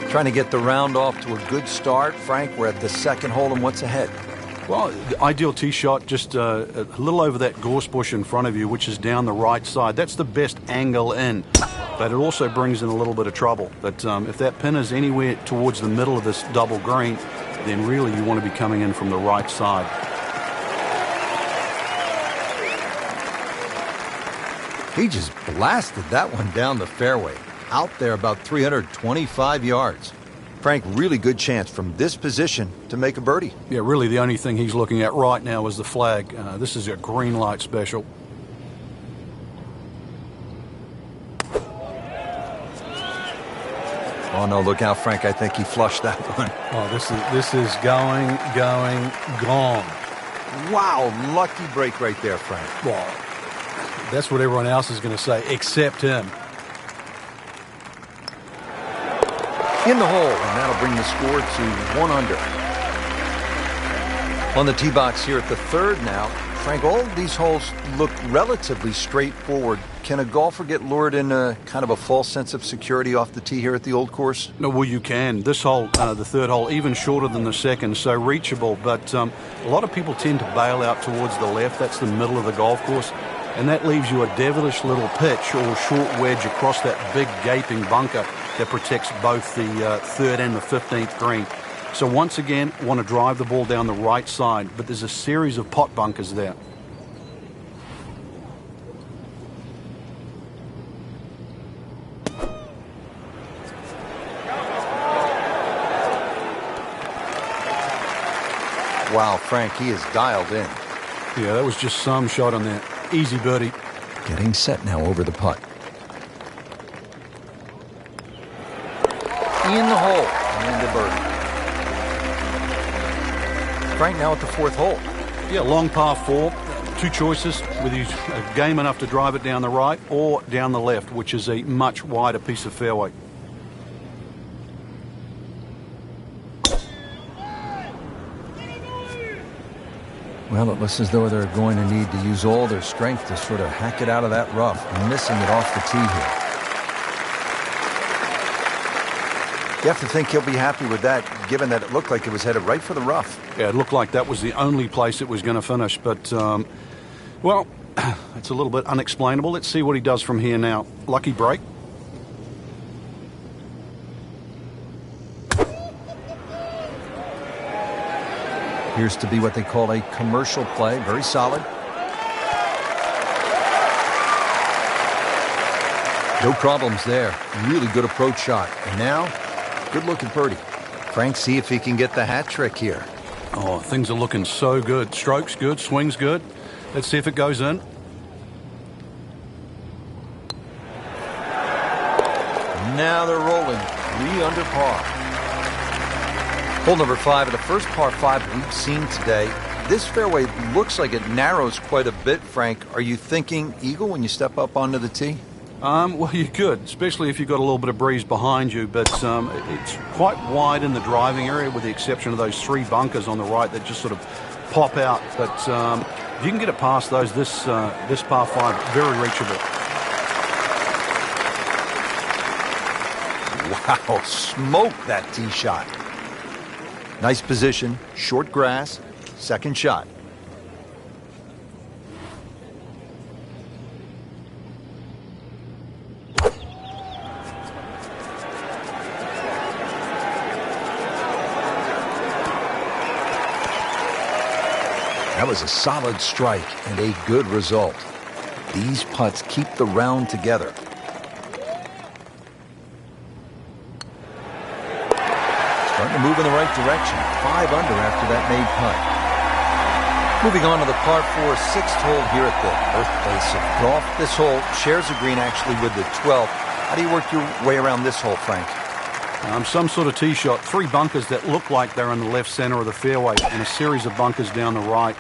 Trying to get the round off to a good start. Frank, we're at the second hole, and what's ahead? Well, the ideal tee shot just a little over that gorse bush in front of you, which is down the right side. That's the best angle in, but it also brings in a little bit of trouble. But if that pin is anywhere towards the middle of this double green, then really you want to be coming in from the right side. He just blasted that one down the fairway, out there about 325 yards. Frank, really good chance from this position to make a birdie. Yeah, really the only thing he's looking at right now is the flag. This is a green light special. Oh, no, look out, Frank. I think he flushed that one. Oh, this is going, gone. Wow, lucky break right there, Frank. Well, that's what everyone else is going to say, except him. In the hole, and that'll bring the score to 1 under. On the tee box here at the third now. Frank, all of these holes look relatively straightforward. Can a golfer get lured in kind of a false sense of security off the tee here at the old course? No, well, you can. This hole, the third hole, even shorter than the second, so reachable. But a lot of people tend to bail out towards the left. That's the middle of the golf course. And that leaves you a devilish little pitch or short wedge across that big gaping bunker that protects both the third and the 15th green. So once again, want to drive the ball down the right side, but there's a series of pot bunkers there. Wow, Frank, he is dialed in. Yeah, that was just some shot on that. Easy birdie. Getting set now over the putt. In the hole, and a birdie. Frank now at the fourth hole. Yeah, long par 4. 2 choices, whether you game enough to drive it down the right or down the left, which is a much wider piece of fairway. Well, it looks as though they're going to need to use all their strength to sort of hack it out of that rough, missing it off the tee here. You have to think he'll be happy with that, given that it looked like it was headed right for the rough. Yeah, it looked like that was the only place it was going to finish, but, well, it's a little bit unexplainable. Let's see what he does from here now. Lucky break. Appears to be what they call a commercial play. Very solid. No problems there. Really good approach shot. And now, good look at birdie. Frank, see if he can get the hat trick here. Oh, things are looking so good. Strokes good, swings good. Let's see if it goes in. Now they're rolling. 3 under par. Hole number 5 of the first par 5 we've seen today. This fairway looks like it narrows quite a bit, Frank. Are you thinking eagle when you step up onto the tee? Well, you could, especially if you've got a little bit of breeze behind you, but it's quite wide in the driving area with the exception of those 3 bunkers on the right that just sort of pop out. But if you can get it past those, this par 5, very reachable. Wow, smoke that tee shot. Nice position, short grass, second shot. That was a solid strike and a good result. These putts keep the round together. Starting to move in the right direction. 5 under after that made putt. Moving on to the par 4 6th hole here at the birthplace of golf. This hole shares a green actually with the 12th. How do you work your way around this hole, Frank? Some sort of tee shot. 3 bunkers that look like they're in the left center of the fairway and a series of bunkers down the right.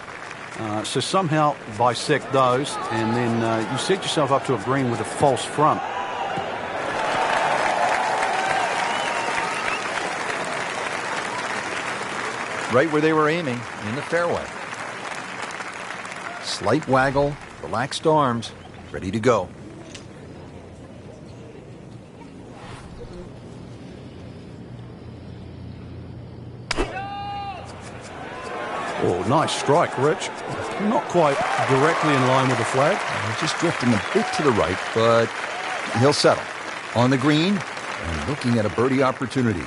So somehow bisect those and then you set yourself up to a green with a false front. Right where they were aiming, in the fairway. Slight waggle, relaxed arms, ready to go. Oh, nice strike, Rich. Not quite directly in line with the flag. Just drifting a bit to the right, but he'll settle. On the green and looking at a birdie opportunity.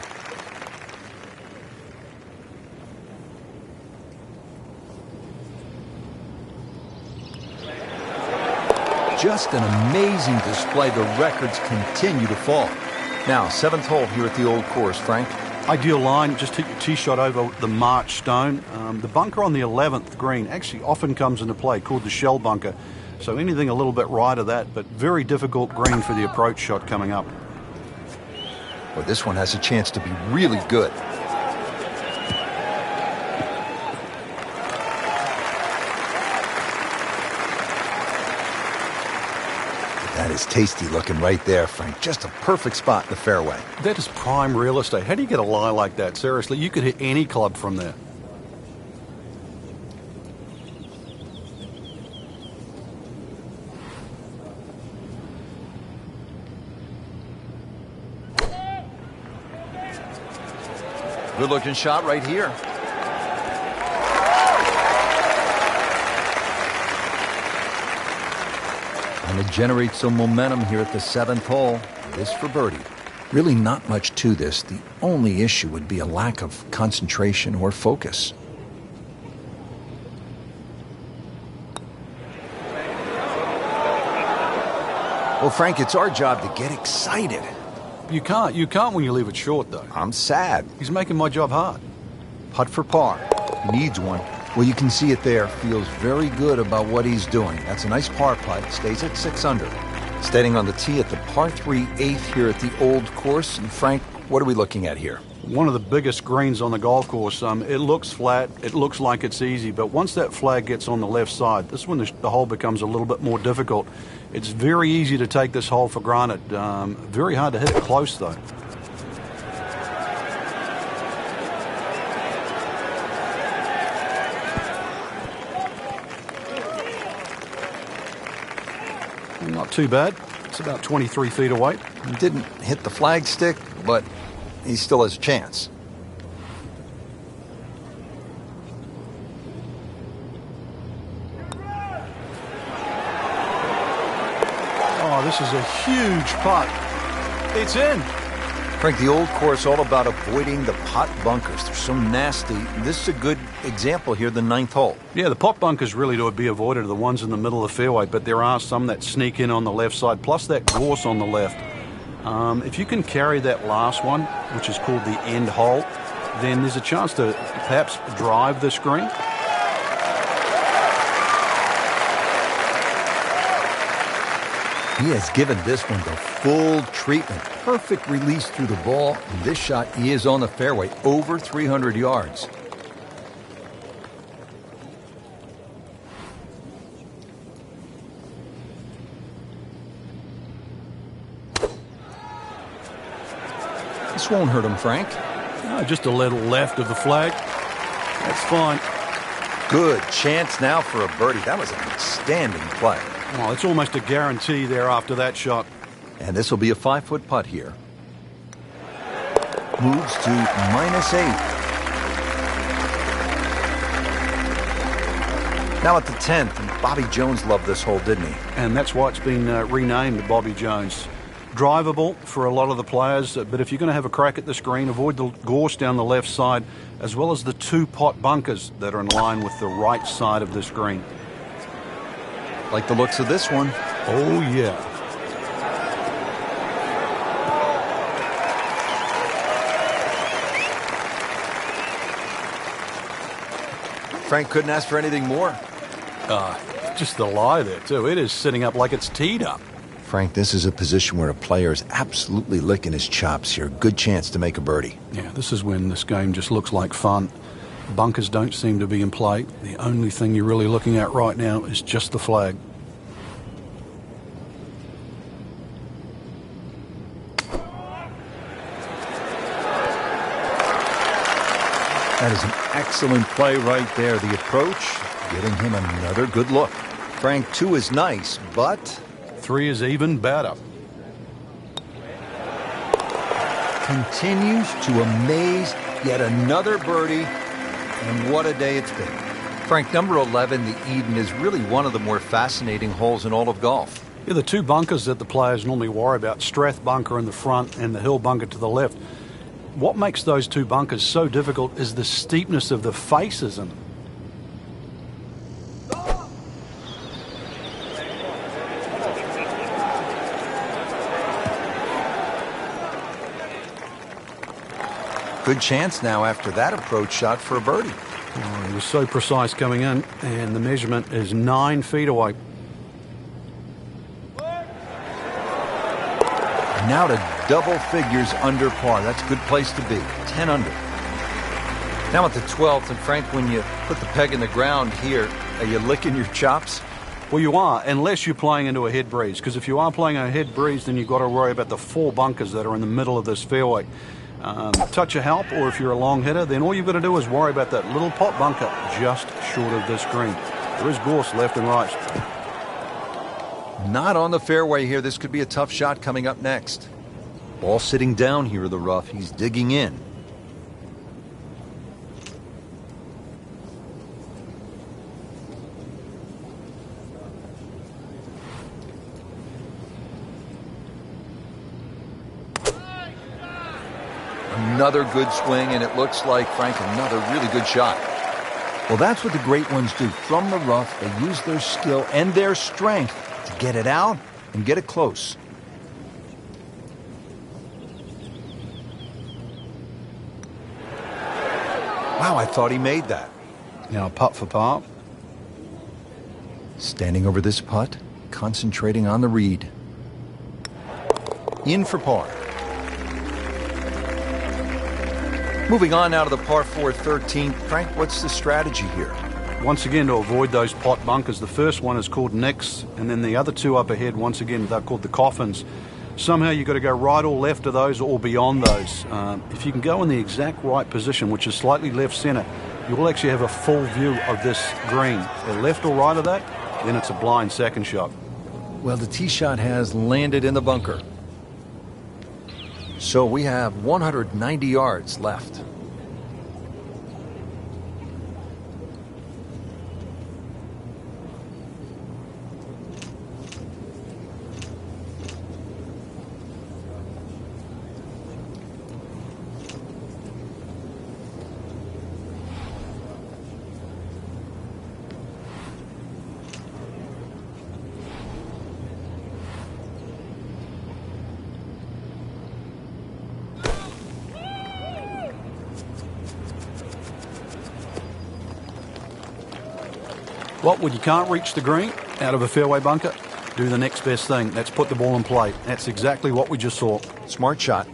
Just an amazing display. The records continue to fall. Now, 7th hole here at the old course, Frank. Ideal line, just hit your tee shot over the march stone. The bunker on the 11th green actually often comes into play, called the shell bunker. So anything a little bit right of that, but very difficult green for the approach shot coming up. Well, this one has a chance to be really good. That is tasty looking right there, Frank. Just a perfect spot in the fairway. That is prime real estate. How do you get a lie like that? Seriously, you could hit any club from there. Good looking shot right here. And to generate some momentum here at the 7th hole. This for birdie. Really not much to this. The only issue would be a lack of concentration or focus. Well, Frank, it's our job to get excited. You can't when you leave it short, though. I'm sad. He's making my job hard. Putt for par. He needs one. Well, you can see it there. Feels very good about what he's doing. That's a nice par putt. Stays at 6 under. Standing on the tee at the par 3 8th here at the old course. And Frank, what are we looking at here? One of the biggest greens on the golf course. It looks flat. It looks like it's easy. But once that flag gets on the left side, this is when the hole becomes a little bit more difficult. It's very easy to take this hole for granted. Very hard to hit it close, though. Not too bad. It's about 23 feet away. He didn't hit the flagstick, but he still has a chance. Oh, this is a huge putt. It's in. Frank, the old course all about avoiding the pot bunkers. They're so nasty. This is a good example here, the 9th hole. Yeah, the pot bunkers really to be avoided are the ones in the middle of the fairway, but there are some that sneak in on the left side, plus that gorse on the left. If you can carry that last one, which is called the end hole, then there's a chance to perhaps drive this green. He has given this one the full treatment. Perfect release through the ball. And this shot, he is on the fairway, over 300 yards. This won't hurt him, Frank. Just a little left of the flag. That's fine. Good chance now for a birdie. That was an outstanding play. Well, it's almost a guarantee there after that shot. And this will be a 5-foot putt here. Moves to -8. Now at the 10th, and Bobby Jones loved this hole, didn't he? And that's why it's been renamed Bobby Jones. Drivable for a lot of the players, but if you're going to have a crack at this green, avoid the gorse down the left side, as well as the 2 pot bunkers that are in line with the right side of this green. Like the looks of this one. Oh, yeah. Frank couldn't ask for anything more. Just the lie there, too. It is sitting up like it's teed up. Frank, this is a position where a player is absolutely licking his chops here. Good chance to make a birdie. Yeah, this is when this game just looks like fun. Bunkers don't seem to be in play. The only thing you're really looking at right now is just the flag. That is an excellent play right there. The approach, getting him another good look. Frank, 2 is nice, but 3 is even better. Continues to amaze. Yet another birdie. And what a day it's been. Frank, number 11, the Eden, is really one of the more fascinating holes in all of golf. Yeah, the 2 bunkers that the players normally worry about, Strath bunker in the front and the Hill bunker to the left. What makes those 2 bunkers so difficult is the steepness of the faces in them. Good chance now after that approach shot for a birdie. Oh, he was so precise coming in, and the measurement is 9 feet away. Now to double figures under par. That's a good place to be. 10 under. Now at the 12th, and Frank, when you put the peg in the ground here, are you licking your chops? Well, you are, unless you're playing into a head breeze, because if you are playing a head breeze, then you've got to worry about the 4 bunkers that are in the middle of this fairway. Touch of help, or if you're a long hitter, then all you've got to do is worry about that little pot bunker just short of this green. There is gorse left and right. Not on the fairway here. This could be a tough shot coming up next. Ball sitting down here in the rough. He's digging in. Another good swing, and it looks like, Frank, another really good shot. Well, that's what the great ones do. From the rough, they use their skill and their strength to get it out and get it close. Wow, I thought he made that. Now putt for par. Standing over this putt, concentrating on the read. In for par. Moving on now to the par 4 13th. Frank, what's the strategy here? Once again, to avoid those pot bunkers. The first one is called nicks, and then the other 2 up ahead, once again, they're called the coffins. Somehow you've got to go right or left of those or beyond those. If you can go in the exact right position, which is slightly left center, you will actually have a full view of this green. The left or right of that, then it's a blind second shot. Well, the tee shot has landed in the bunker. So we have 190 yards left. Well, when you can't reach the green out of a fairway bunker, do the next best thing. That's put the ball in play. That's exactly what we just saw. Smart shot.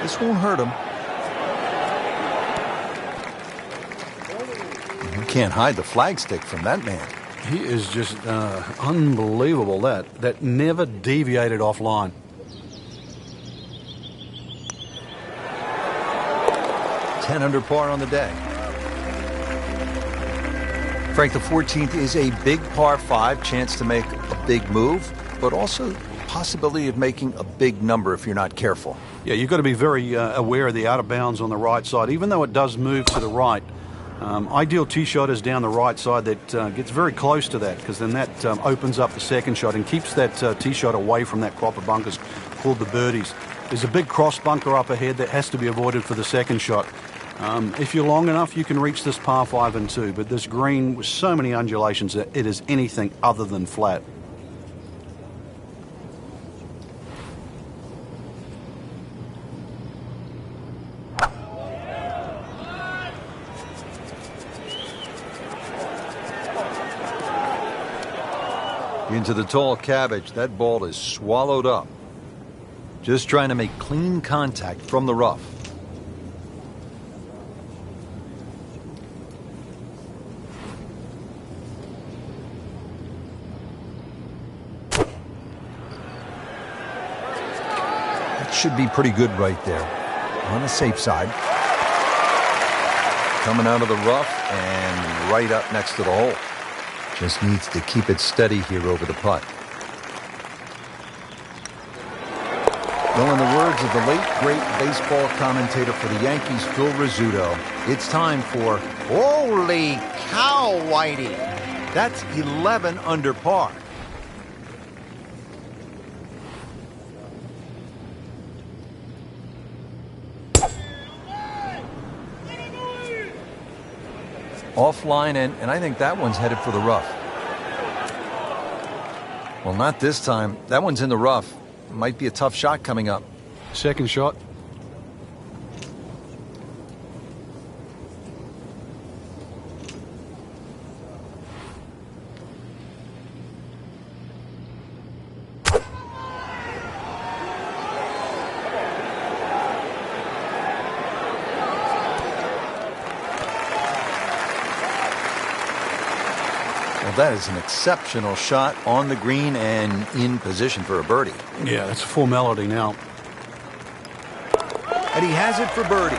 This won't hurt him. You can't hide the flagstick from that man. He is just unbelievable. That never deviated offline. Ten under par on the day. Frank, the 14th is a big par 5, chance to make a big move, but also possibility of making a big number if you're not careful. Yeah, you've got to be very aware of the out of bounds on the right side, even though it does move to the right. Ideal tee shot is down the right side that gets very close to that, because then that opens up the second shot and keeps that tee shot away from that crop of bunkers called the birdies. There's a big cross bunker up ahead that has to be avoided for the second shot. If you're long enough, you can reach this par 5 and 2, but this green with so many undulations, that it is anything other than flat. Into the tall cabbage, that ball is swallowed up. Just trying to make clean contact from the rough. That should be pretty good right there. On the safe side. Coming out of the rough and right up next to the hole. Just needs to keep it steady here over the putt. Well, in the words of the late, great baseball commentator for the Yankees, Phil Rizzuto, it's time for Holy Cow, Whitey. That's 11 under par. Offline, and I think that one's headed for the rough. Well, not this time. That one's in the rough. Might be a tough shot coming up. Second shot. That is an exceptional shot on the green and in position for a birdie. Yeah, that's a formality now. And he has it for birdie.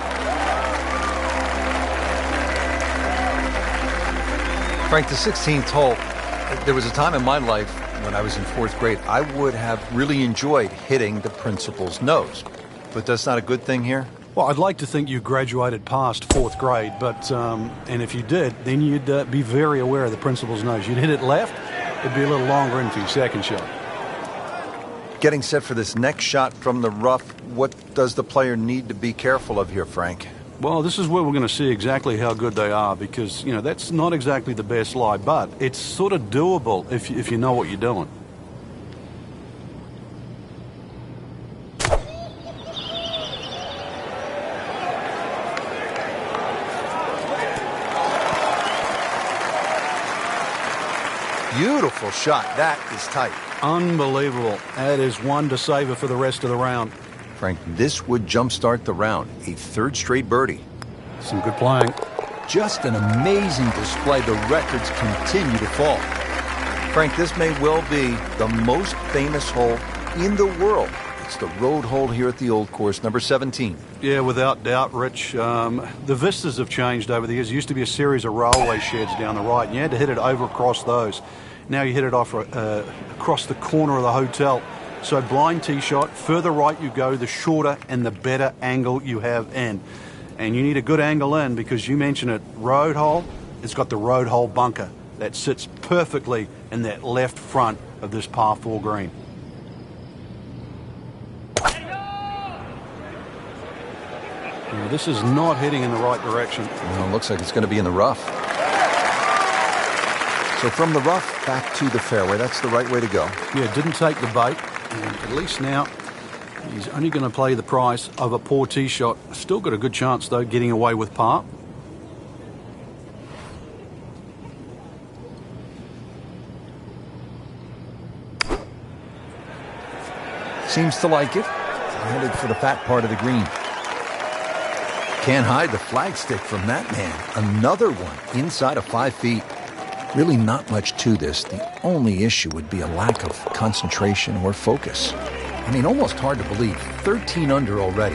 Frank, the 16th hole, there was a time in my life when I was in 4th grade, I would have really enjoyed hitting the principal's nose. But that's not a good thing here? Well, I'd like to think you graduated past 4th grade, but and if you did, then you'd be very aware of the principal's nose. You'd hit it left, it'd be a little longer in for your second shot. Getting set for this next shot from the rough, what does the player need to be careful of here, Frank? Well, this is where we're going to see exactly how good they are, because, you know, that's not exactly the best lie, but it's sort of doable if you know what you're doing. Beautiful shot. That is tight. Unbelievable. That is one to savor for the rest of the round. Frank, this would jumpstart the round. A 3rd straight birdie. Some good playing. Just an amazing display. The records continue to fall. Frank, this may well be the most famous hole in the world. It's the road hole here at the Old Course, number 17. Yeah, without doubt, Rich. The vistas have changed over the years. There used to be a series of railway sheds down the right, and you had to hit it over across those. Now you hit it off across the corner of the hotel. So blind tee shot, further right you go, the shorter and the better angle you have in. And you need a good angle in, because you mentioned it, road hole, it's got the road hole bunker that sits perfectly in that left front of this par 4 green. Yeah, this is not heading in the right direction. Well, it looks like it's going to be in the rough. So from the rough back to the fairway, that's the right way to go. Yeah, didn't take the bait. And at least now He's only going to pay the price of a poor tee shot. Still got a good chance, though, getting away with par. Seems to like it. Headed for the fat part of the green. Can't hide the flagstick from that man. Another one inside of 5 feet. Really not much to this. The only issue would be a lack of concentration or focus. I mean, almost hard to believe. 13 under already.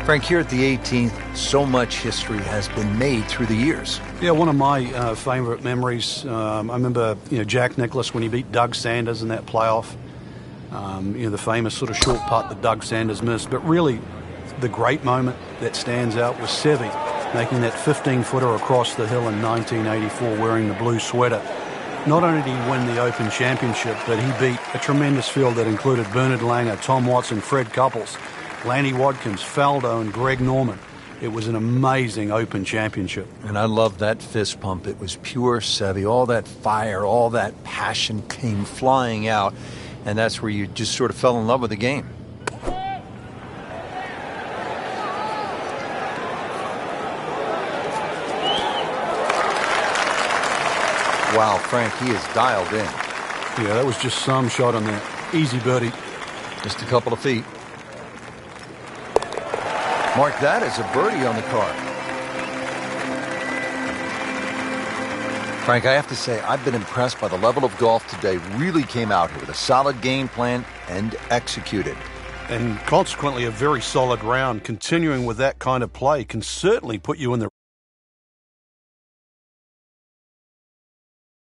Frank, here at the 18th, so much history has been made through the years. Yeah, one of my favourite memories, I remember Jack Nicklaus when he beat Doug Sanders in that playoff. The famous sort of short putt that Doug Sanders missed. But really, the great moment that stands out was Seve making that 15-footer across the hill in 1984 wearing the blue sweater. Not only did he win the Open Championship, but he beat a tremendous field that included Bernard Langer, Tom Watson, Fred Couples, Lanny Wadkins, Faldo, and Greg Norman. It was an amazing Open Championship. And I love that fist pump. It was pure Seve. All that fire, all that passion came flying out. And that's where you just sort of fell in love with the game. Wow, Frank, he is dialed in. Yeah, that was just some shot on that. Easy birdie. Just a couple of feet. Mark that as a birdie on the card. Frank, I have to say, I've been impressed by the level of golf today. Really came out here with a solid game plan and executed. And consequently, a very solid round. Continuing with that kind of play can certainly put you in the